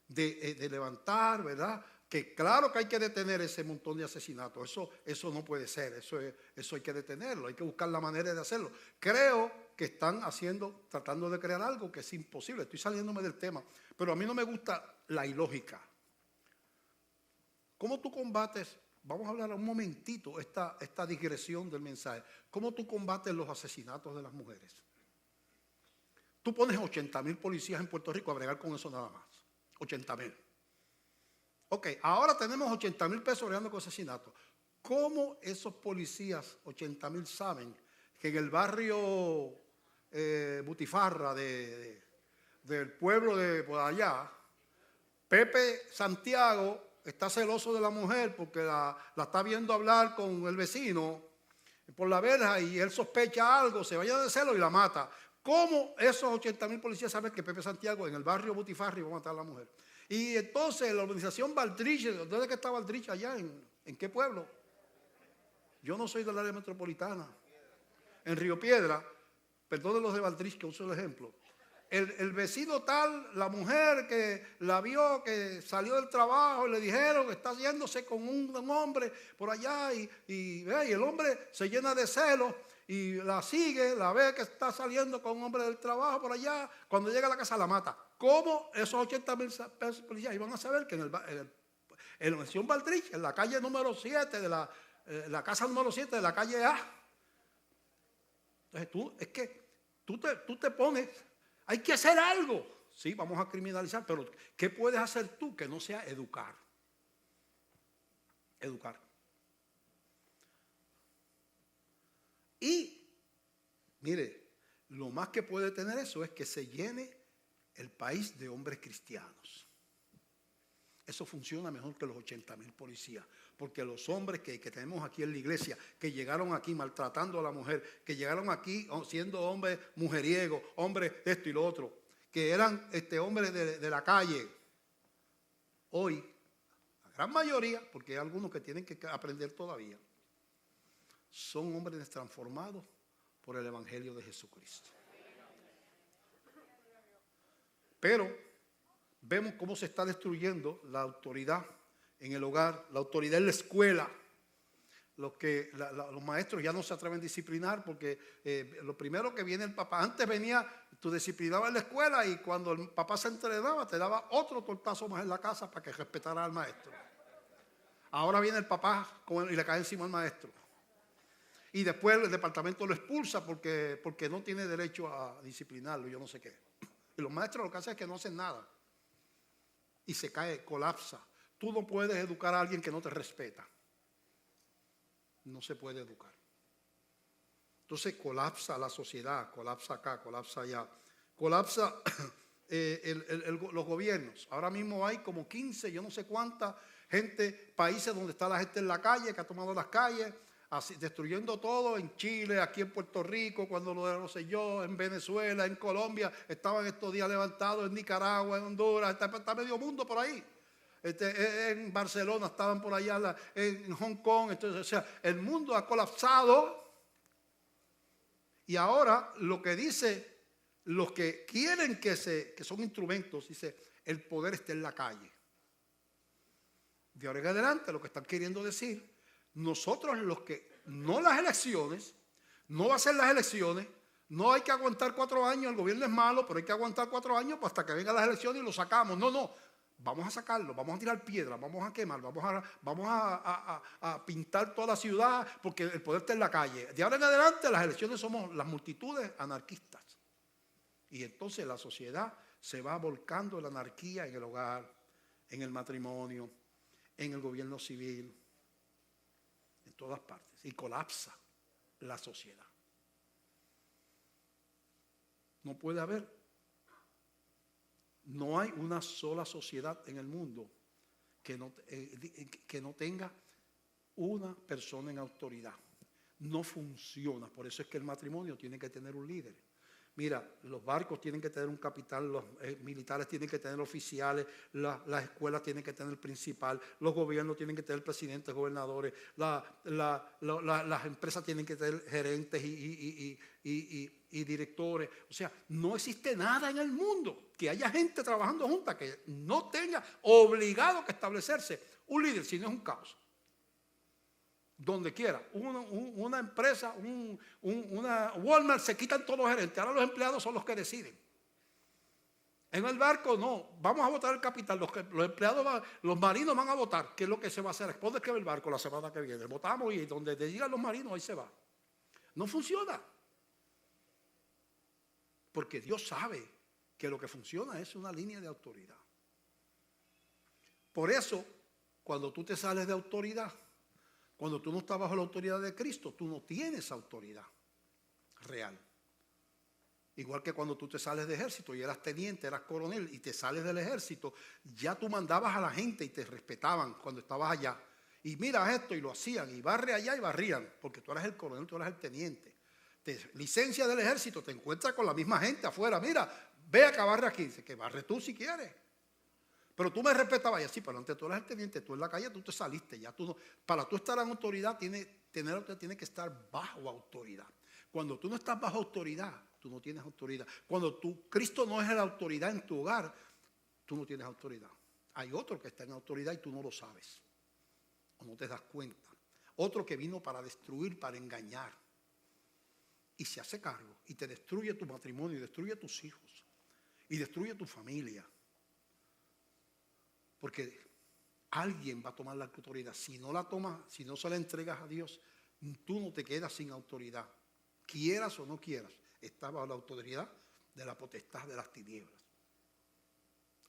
de levantar, ¿verdad? Que claro que hay que detener ese montón de asesinatos. Eso no puede ser. Eso hay que detenerlo. Hay que buscar la manera de hacerlo. Creo que están tratando de crear algo que es imposible. Estoy saliéndome del tema. Pero a mí no me gusta la ilógica. ¿Cómo tú combates? Vamos a hablar un momentito esta digresión del mensaje. ¿Cómo tú combates los asesinatos de las mujeres? Tú pones 80,000 policías en Puerto Rico a bregar con eso nada más. 80,000. Ok, ahora tenemos 80,000 pesos bregando con asesinatos. ¿Cómo esos policías, 80,000, saben que en el barrio Butifarra del pueblo de por allá, Pepe Santiago está celoso de la mujer porque la está viendo hablar con el vecino por la verja y él sospecha algo, se vaya de celo y la mata? ¿Cómo esos 80,000 policías saben que Pepe Santiago en el barrio Butifarri va a matar a la mujer? Y entonces la organización Valdrich, ¿dónde es que está Valdrich allá? ¿En qué pueblo? Yo no soy del área metropolitana. En Río Piedra, perdón los de Valdrich que uso el ejemplo. El vecino tal, la mujer que la vio, que salió del trabajo y le dijeron que está yéndose con un hombre por allá y el hombre se llena de celos y la sigue, la ve que está saliendo con un hombre del trabajo por allá, cuando llega a la casa la mata. ¿Cómo esos 80,000 policías iban a saber que en la mansión Valdrich, en la calle número 7 la casa número 7 de la calle A? Entonces tú te pones, hay que hacer algo. Sí, vamos a criminalizar, pero ¿qué puedes hacer tú que no sea educar? Educar. Y, mire, lo más que puede tener eso es que se llene el país de hombres cristianos. Eso funciona mejor que los 80,000 policías, porque los hombres que tenemos aquí en la iglesia, que llegaron aquí maltratando a la mujer, que llegaron aquí siendo hombres mujeriegos, hombres de esto y lo otro, que eran hombres de la calle, hoy, la gran mayoría, porque hay algunos que tienen que aprender todavía, son hombres transformados por el Evangelio de Jesucristo. Pero vemos cómo se está destruyendo la autoridad en el hogar, la autoridad en la escuela. los maestros ya no se atreven a disciplinar porque lo primero que viene el papá, antes venía, tú disciplinabas en la escuela y cuando el papá se entrenaba te daba otro tortazo más en la casa para que respetara al maestro. Ahora viene el papá y le cae encima al maestro. Y después el departamento lo expulsa porque no tiene derecho a disciplinarlo, yo no sé qué. Y los maestros lo que hacen es que no hacen nada. Y se cae, colapsa. Tú no puedes educar a alguien que no te respeta. No se puede educar. Entonces colapsa la sociedad, colapsa acá, colapsa allá. Colapsa los gobiernos. Ahora mismo hay como 15, yo no sé cuántas países donde está la gente en la calle, que ha tomado las calles, así, destruyendo todo, en Chile, aquí en Puerto Rico, cuando lo sé yo, en Venezuela, en Colombia, estaban estos días levantados, en Nicaragua, en Honduras, está medio mundo por ahí. En Barcelona estaban por allá, en Hong Kong, entonces, o sea, el mundo ha colapsado y ahora lo que dice, los que quieren que son instrumentos, dice, el poder está en la calle. De ahora en adelante lo que están queriendo decir, nosotros los que, no las elecciones, no va a ser las elecciones, no hay que aguantar 4 años, el gobierno es malo, pero hay que aguantar 4 años hasta que vengan las elecciones y lo sacamos. No. Vamos a sacarlo, vamos a tirar piedras, vamos a quemar, vamos a pintar toda la ciudad porque el poder está en la calle. De ahora en adelante las elecciones somos las multitudes anarquistas. Y entonces la sociedad se va volcando en la anarquía en el hogar, en el matrimonio, en el gobierno civil, en todas partes. Y colapsa la sociedad. No puede haber. No hay una sola sociedad en el mundo que no tenga una persona en autoridad. No funciona. Por eso es que el matrimonio tiene que tener un líder. Mira, los barcos tienen que tener un capitán, los militares tienen que tener oficiales, las escuelas tienen que tener principal, los gobiernos tienen que tener presidentes, gobernadores, las empresas tienen que tener gerentes y directores. O sea, no existe nada en el mundo que haya gente trabajando junta que no tenga obligado que establecerse un líder, si no es un caos. Donde quiera, una empresa, una Walmart, se quitan todos los gerentes, ahora los empleados son los que deciden. En el barco no, vamos a votar el capital, los empleados, los marinos van a votar, ¿qué es lo que se va a hacer? Después de que el barco la semana que viene, votamos y donde te digan los marinos, ahí se va. No funciona. Porque Dios sabe que lo que funciona es una línea de autoridad. Por eso, cuando tú te sales de autoridad, cuando tú no estás bajo la autoridad de Cristo, tú no tienes autoridad real. Igual que cuando tú te sales de ejército y eras teniente, eras coronel y te sales del ejército, ya tú mandabas a la gente y te respetaban cuando estabas allá. Y mira esto y lo hacían y barre allá y barrían, porque tú eras el coronel, tú eras el teniente. Te licencia del ejército, te encuentras con la misma gente afuera. Mira, ve acá, barre aquí. Dice que barre tú si quieres. Pero tú me respetabas y así, pero antes tú eras el teniente, tú en la calle, tú te saliste, ya tú no. Para tú estar en autoridad, tiene que estar bajo autoridad. Cuando tú no estás bajo autoridad, tú no tienes autoridad. Cuando Cristo no es la autoridad en tu hogar, tú no tienes autoridad. Hay otro que está en autoridad y tú no lo sabes, o no te das cuenta. Otro que vino para destruir, para engañar, y se hace cargo, y te destruye tu matrimonio, y destruye tus hijos, y destruye tu familia. Porque alguien va a tomar la autoridad. Si no la tomas, si no se la entregas a Dios, tú no te quedas sin autoridad. Quieras o no quieras, estás bajo la autoridad de la potestad de las tinieblas.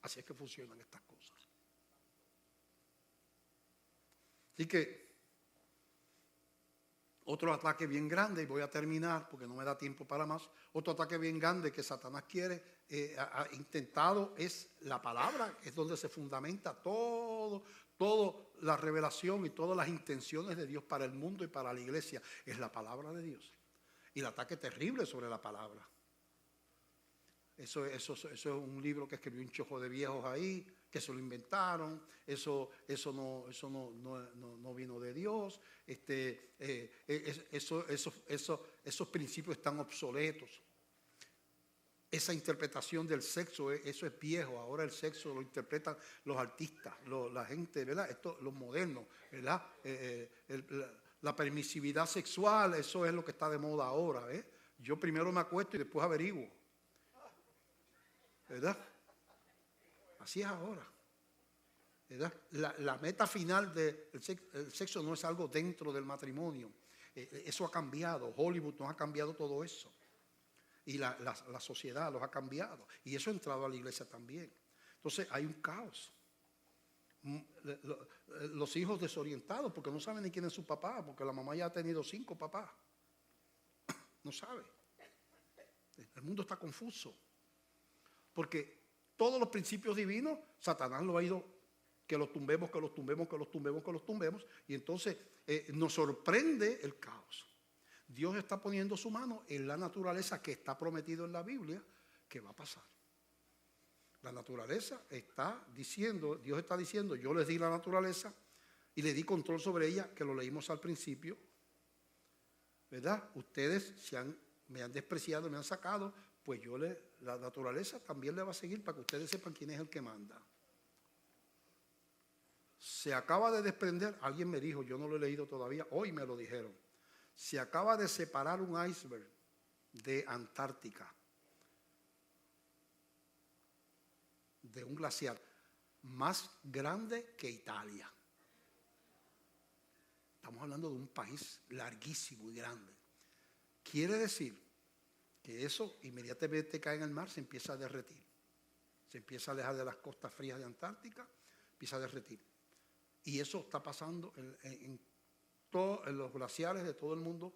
Así es que funcionan estas cosas. Así que, otro ataque bien grande, y voy a terminar porque no me da tiempo para más, otro ataque bien grande que Satanás ha intentado es la palabra, es donde se fundamenta toda la revelación y todas las intenciones de Dios para el mundo y para la iglesia, es la palabra de Dios. Y el ataque terrible sobre la palabra. Eso es un libro que escribió un chojo de viejos ahí, que se lo inventaron, eso no vino de Dios, esos principios están obsoletos. Esa interpretación del sexo, eso es viejo, ahora el sexo lo interpretan los artistas, la gente, ¿verdad? Los modernos, ¿verdad? La permisividad sexual, eso es lo que está de moda ahora, ¿eh? Yo primero me acuesto y después averiguo. ¿Verdad? Así es ahora. ¿Verdad? La meta final del sexo no es algo dentro del matrimonio. Eso ha cambiado. Hollywood nos ha cambiado todo eso. Y la sociedad los ha cambiado. Y eso ha entrado a la iglesia también. Entonces hay un caos. Los hijos desorientados porque no saben ni quién es su papá, porque la mamá ya ha tenido 5 papás. No sabe. El mundo está confuso. Porque todos los principios divinos, Satanás lo ha ido, que los tumbemos, que los tumbemos, que los tumbemos, que los tumbemos. Y entonces nos sorprende el caos. Dios está poniendo su mano en la naturaleza que está prometido en la Biblia que va a pasar. La naturaleza está diciendo, Dios está diciendo, yo les di la naturaleza y le di control sobre ella, que lo leímos al principio, ¿verdad? Ustedes me han despreciado, me han sacado, pues la naturaleza también le va a seguir para que ustedes sepan quién es el que manda. Se acaba de desprender, alguien me dijo, yo no lo he leído todavía, hoy me lo dijeron, se acaba de separar un iceberg de Antártica, de un glaciar más grande que Italia. Estamos hablando de un país larguísimo y grande. Quiere decir que eso inmediatamente cae en el mar, se empieza a derretir. Se empieza a alejar de las costas frías de Antártica, empieza a derretir. Y eso está pasando en los glaciares de todo el mundo.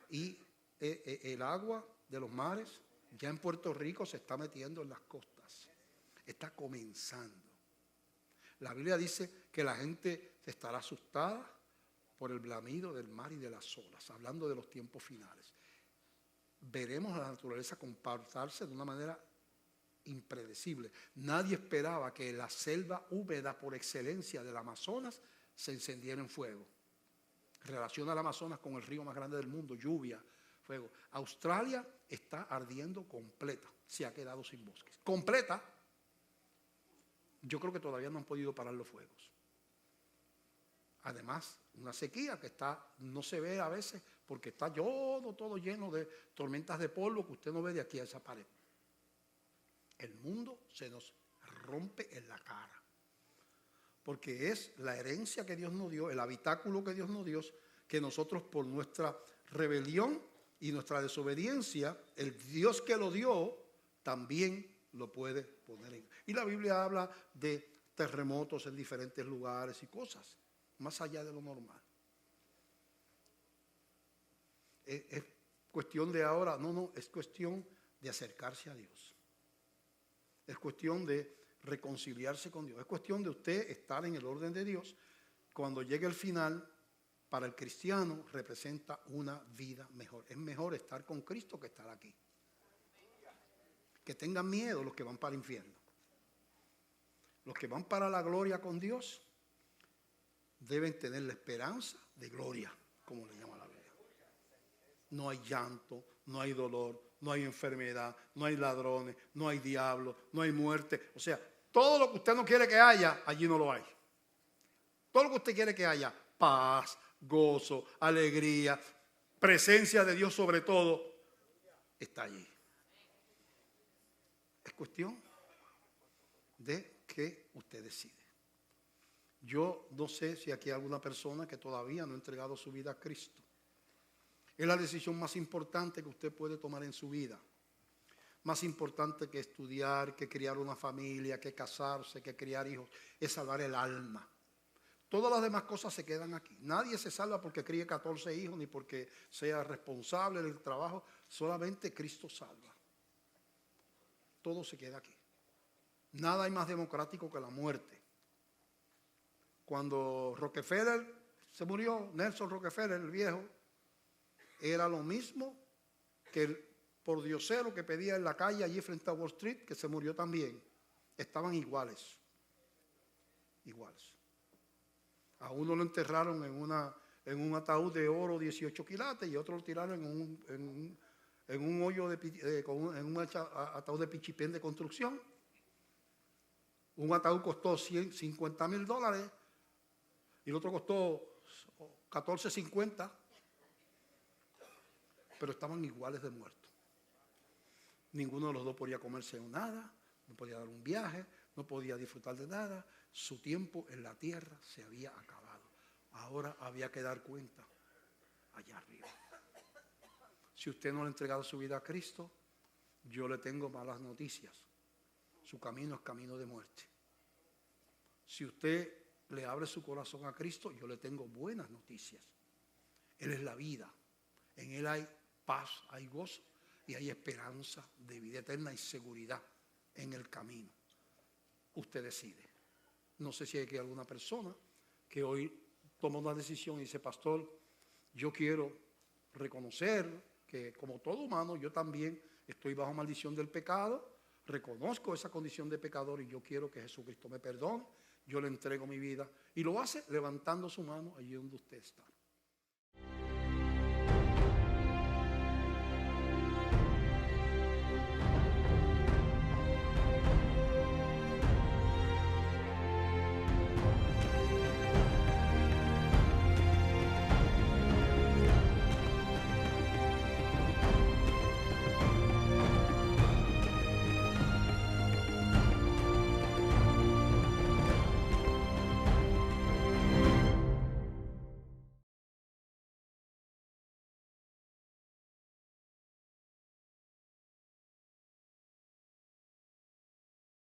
Y el agua de los mares ya en Puerto Rico se está metiendo en las costas. Está comenzando. La Biblia dice que la gente estará asustada por el bramido del mar y de las olas, hablando de los tiempos finales. Veremos a la naturaleza comportarse de una manera impredecible. Nadie esperaba que la selva húmeda por excelencia del Amazonas se encendiera en fuego. Relaciona al Amazonas con el río más grande del mundo, lluvia, fuego. Australia está ardiendo completa, se ha quedado sin bosques. Completa. Yo creo que todavía no han podido parar los fuegos. Además, una sequía que no se ve a veces porque está todo lleno de tormentas de polvo que usted no ve de aquí a esa pared. El mundo se nos rompe en la cara. Porque es la herencia que Dios nos dio, el habitáculo que Dios nos dio, que nosotros por nuestra rebelión y nuestra desobediencia, el Dios que lo dio también lo puede poner en. Y la Biblia habla de terremotos en diferentes lugares y cosas, más allá de lo normal. Es cuestión de ahora, es cuestión de acercarse a Dios. Es cuestión de reconciliarse con Dios. Es cuestión de usted estar en el orden de Dios. Cuando llegue el final, para el cristiano representa una vida mejor. Es mejor estar con Cristo que estar aquí. Que tengan miedo los que van para el infierno. Los que van para la gloria con Dios deben tener la esperanza de gloria, como le llama la Biblia. No hay llanto, no hay dolor, no hay enfermedad, no hay ladrones, no hay diablo, no hay muerte. O sea, todo lo que usted no quiere que haya, allí no lo hay. Todo lo que usted quiere que haya, paz, gozo, alegría, presencia de Dios sobre todo, está allí. Es cuestión de que usted decide. Yo no sé si aquí hay alguna persona que todavía no ha entregado su vida a Cristo. Es la decisión más importante que usted puede tomar en su vida. Más importante que estudiar, que criar una familia, que casarse, que criar hijos. Es salvar el alma. Todas las demás cosas se quedan aquí. Nadie se salva porque críe 14 hijos ni porque sea responsable del trabajo. Solamente Cristo salva. Todo se queda aquí. Nada hay más democrático que la muerte. Cuando Rockefeller se murió, Nelson Rockefeller, el viejo, era lo mismo que el pordiosero que pedía en la calle allí frente a Wall Street, que se murió también. Estaban iguales. Iguales. A uno lo enterraron en un ataúd de oro 18 quilates y otro lo tiraron en un hoyo en un ataúd de pichipén de construcción. Un ataúd costó $50,000 y el otro costó 14:50, pero estaban iguales de muertos. Ninguno de los dos podía comerse nada, no podía dar un viaje, no podía disfrutar de nada. Su tiempo en la tierra se había acabado. Ahora había que dar cuenta allá arriba. Si usted no le ha entregado su vida a Cristo, yo le tengo malas noticias. Su camino es camino de muerte. Si usted le abre su corazón a Cristo, yo le tengo buenas noticias. Él es la vida. En Él hay paz, hay gozo y hay esperanza de vida eterna y seguridad en el camino. Usted decide. No sé si hay que alguna persona que hoy toma una decisión y dice, pastor, yo quiero reconocer que como todo humano yo también estoy bajo maldición del pecado, reconozco esa condición de pecador y yo quiero que Jesucristo me perdone, yo le entrego mi vida y lo hace levantando su mano allí donde usted está.